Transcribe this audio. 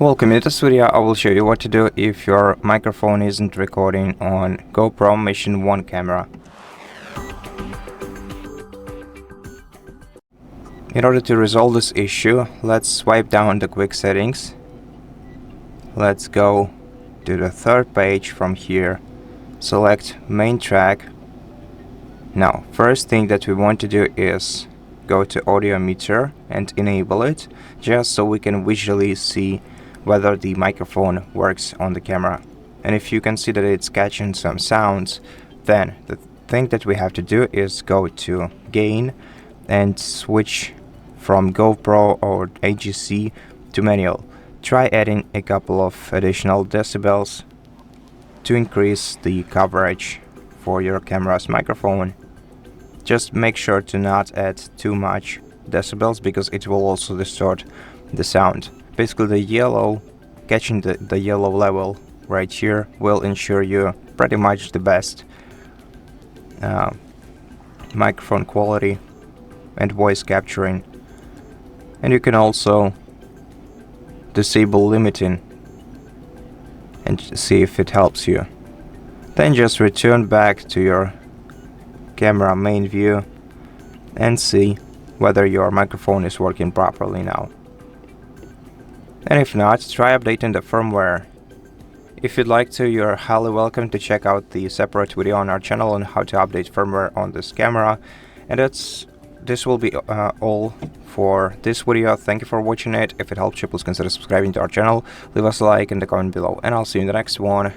Welcome. In this video I will show you what to do if your microphone isn't recording on GoPro Mission 1 camera. In order to resolve this issue, let's swipe down the quick settings. Let's go to the third page from here. Select main track. Now, first thing that we want to do is go to audio meter and enable it, just so we can visually see whether the microphone works on the camera. And if you can see that it's catching some sounds, then the thing that we have to do is go to gain and switch from GoPro or AGC to manual. Try adding a couple of additional decibels to increase the coverage for your camera's microphone. Just make sure to not add too much decibels, because it will also distort the sound. Basically, the yellow, catching the yellow level right here will ensure you pretty much the best microphone quality and voice capturing. And you can also disable limiting and see if it helps you. Then just return back to your camera main view and see whether your microphone is working properly now. And if not, try updating the firmware. If you'd like to, you're highly welcome to check out the separate video on our channel on how to update firmware on this camera. And this will be all for this video. Thank you for watching it. If it helped you, please consider subscribing to our channel, leave us a like in the comment below, and I'll see you in the next one.